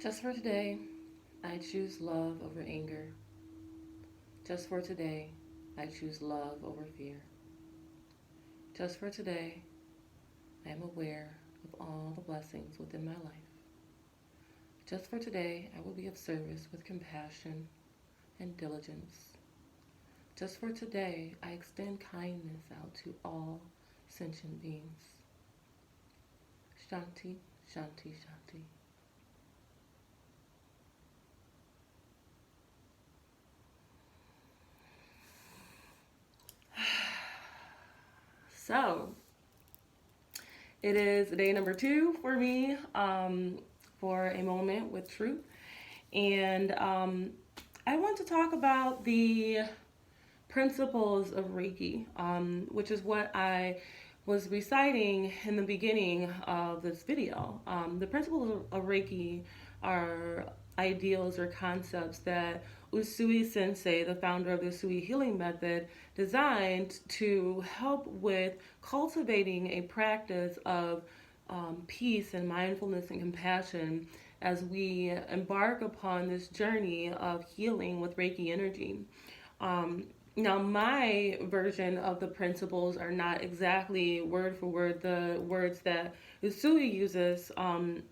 Just for today, I choose love over anger. Just for today, I choose love over fear. Just for today, I am aware of all the blessings within my life. Just for today, I will be of service with compassion and diligence. Just for today, I extend kindness out to all sentient beings. Shanti, Shanti, Shanti. So, it is day number 2 for me for a moment with truth. And I want to talk about the principles of Reiki, which is what I was reciting in the beginning of this video. The principles of Reiki are ideals or concepts that Usui Sensei, the founder of the Usui healing method, designed to help with cultivating a practice of peace and mindfulness and compassion as we embark upon this journey of healing with Reiki energy. Now, my version of the principles are not exactly word for word the words that Usui uses.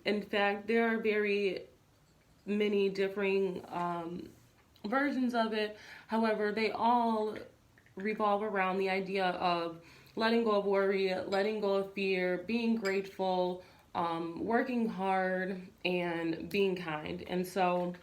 In fact, there are very many differing versions of it. However, they all revolve around the idea of letting go of worry, letting go of fear, being grateful, working hard, and being kind. And so,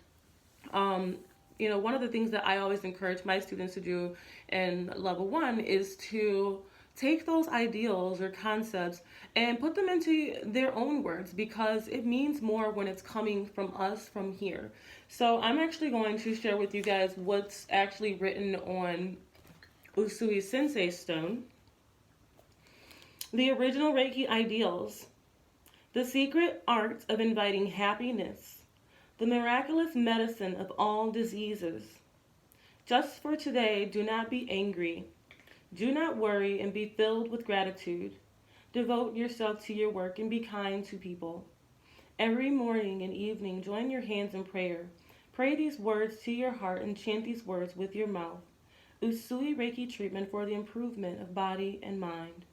one of the things that I always encourage my students to do in level 1 is to take those ideals or concepts and put them into their own words, because it means more when it's coming from us from here. So I'm actually going to share with you guys what's actually written on Usui Sensei stone. The original Reiki ideals. The secret art of inviting happiness. The miraculous medicine of all diseases. Just for today, do not be angry. Do not worry and be filled with gratitude. Devote yourself to your work and be kind to people. Every morning and evening, join your hands in prayer. Pray these words to your heart and chant these words with your mouth. Usui Reiki treatment for the improvement of body and mind.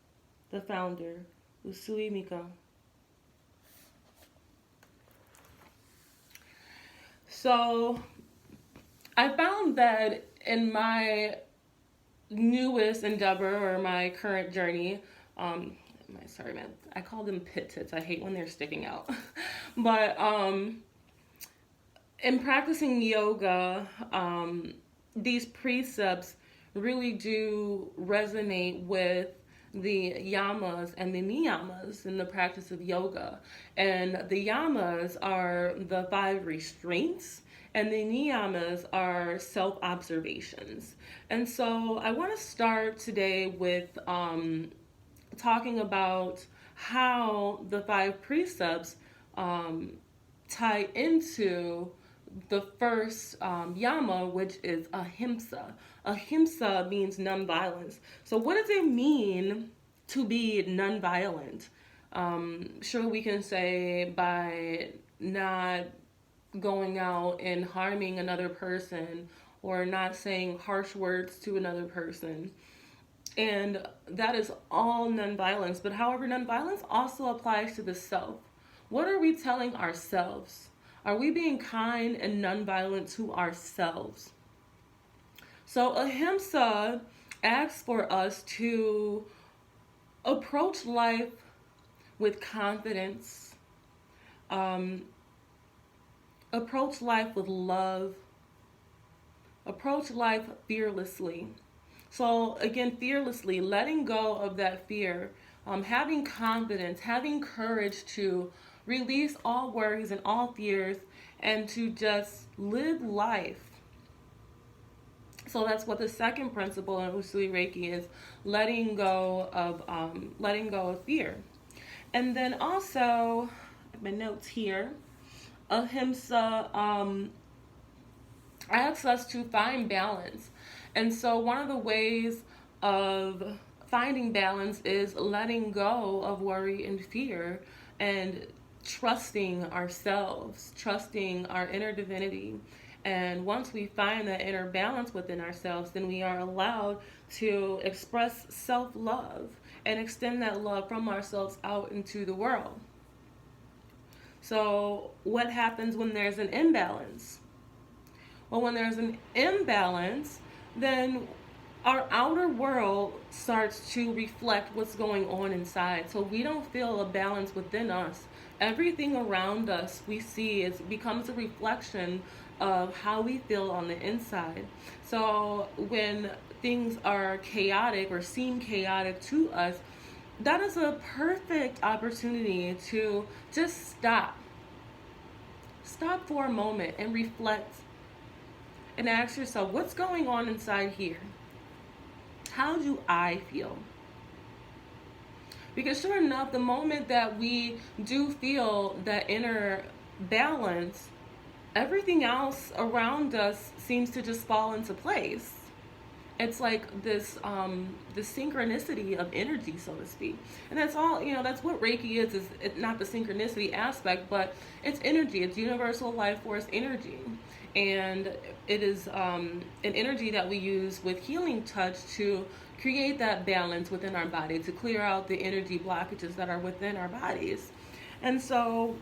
The founder, Usui Miko. So, I found that in my newest endeavor or my current journey, sorry man, I call them pit tits. I hate when they're sticking out. But in practicing yoga, these precepts really do resonate with the yamas and the niyamas in the practice of yoga. And the yamas are the 5 restraints, and the niyamas are self-observations. And so I want to start today with talking about how the 5 precepts tie into the first yama, which is ahimsa. Ahimsa means nonviolence. So what does it mean to be nonviolent? Sure, we can say by not going out and harming another person or not saying harsh words to another person. And that is all nonviolence. But however, nonviolence also applies to the self. What are we telling ourselves? Are we being kind and nonviolent to ourselves? So Ahimsa asks for us to approach life with confidence, um, approach life with love, approach life fearlessly. So again, fearlessly, letting go of that fear, having confidence, having courage to release all worries and all fears, and to just live life. So that's what the second principle in Usui Reiki is: letting go of fear. And then also, my notes here, Ahimsa asks us to find balance. And so one of the ways of finding balance is letting go of worry and fear and trusting ourselves, trusting our inner divinity. And once we find that inner balance within ourselves, then we are allowed to express self-love and extend that love from ourselves out into the world. So what happens when there's an imbalance? Well, when there's an imbalance, then our outer world starts to reflect what's going on inside. So we don't feel a balance within us. Everything around us we see becomes a reflection of how we feel on the inside. So when things are chaotic or seem chaotic to us, that is a perfect opportunity to just stop. Stop for a moment and reflect and ask yourself, what's going on inside here? How do I feel? Because sure enough, the moment that we do feel that inner balance, everything else around us seems to just fall into place. It's like this synchronicity of energy, so to speak. And that's all, that's what Reiki is it's not the synchronicity aspect, but it's energy. It's universal life force energy. And it is an energy that we use with healing touch to create that balance within our body, to clear out the energy blockages that are within our bodies. And so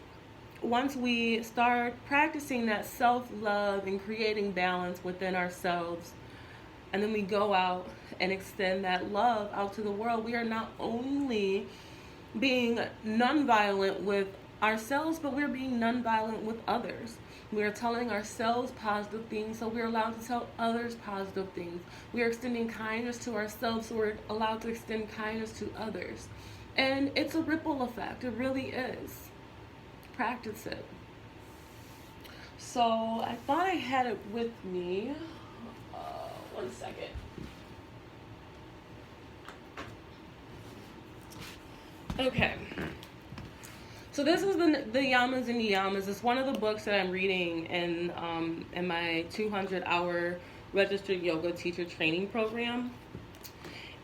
once we start practicing that self-love and creating balance within ourselves, and then we go out and extend that love out to the world, we are not only being nonviolent with ourselves, but we're being nonviolent with others. We are telling ourselves positive things, so we're allowed to tell others positive things. We are extending kindness to ourselves, so we're allowed to extend kindness to others. And it's a ripple effect. It really is. Practice it. So I thought I had it with me. One second. Okay. So this is the Yamas and Niyamas. It's one of the books that I'm reading in my 200-hour registered yoga teacher training program.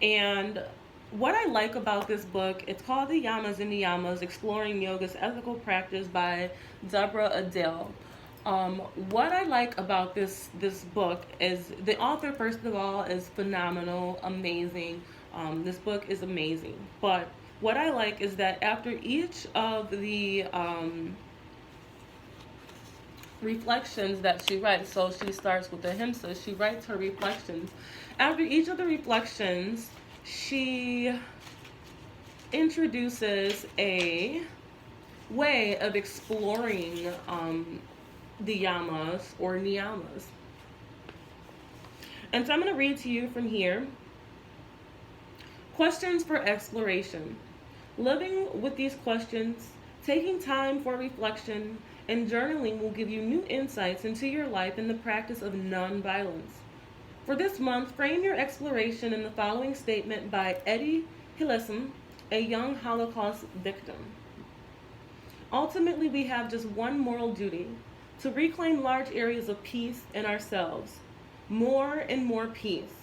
And what I like about this book, it's called the Yamas and Niyamas, Exploring Yoga's Ethical Practice by Deborah Adele. What I like about this book is the author, first of all, is phenomenal, amazing. This book is amazing. But what I like is that after each of the reflections that she writes, so she starts with the Ahimsa, she writes her reflections. After each of the reflections, she introduces a way of exploring the Yamas or Niyamas. And so I'm going to read to you from here. Questions for exploration. Living with these questions, taking time for reflection, and journaling will give you new insights into your life in the practice of nonviolence. For this month, frame your exploration in the following statement by Etty Hillesum, a young Holocaust victim. Ultimately, we have just one moral duty: to reclaim large areas of peace in ourselves, more and more peace,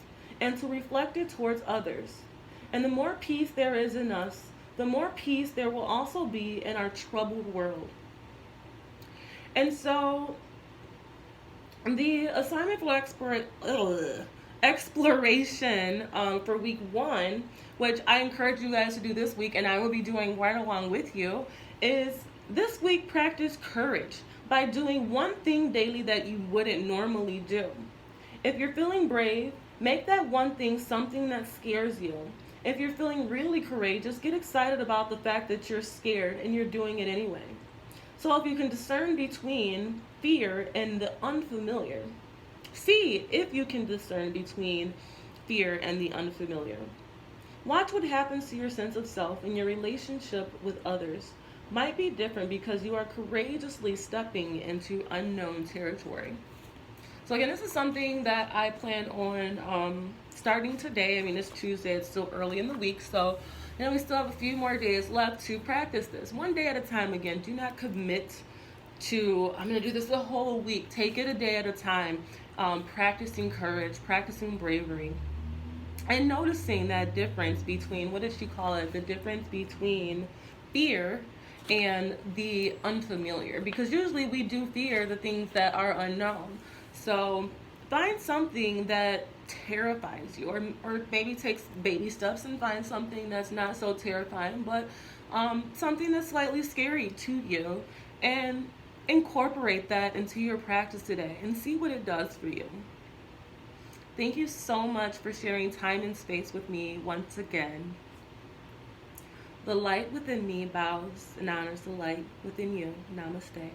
and to reflect it towards others. And the more peace there is in us, the more peace there will also be in our troubled world. And so, the assignment for exploration for week 1, which I encourage you guys to do this week, and I will be doing right along with you, is this week practice courage by doing one thing daily that you wouldn't normally do. If you're feeling brave, make that one thing something that scares you. If you're feeling really courageous, get excited about the fact that you're scared and you're doing it anyway. So if you can discern between fear and the unfamiliar, see if you can discern between fear and the unfamiliar. Watch what happens to your sense of self and your relationship with others might be different because you are courageously stepping into unknown territory. So again, this is something that I plan on starting today. I mean, it's Tuesday, it's still early in the week, so we still have a few more days left to practice this. One day at a time. Again, do not commit to, I'm going to do this the whole week. Take it a day at a time, practicing courage, practicing bravery, and noticing that difference between, what did she call it? The difference between fear and the unfamiliar. Because usually we do fear the things that are unknown. So find something that terrifies you, or maybe take baby steps and find something that's not so terrifying, but something that's slightly scary to you, and incorporate that into your practice today and see what it does for you. Thank you so much for sharing time and space with me once again. The light within me bows and honors the light within you. Namaste.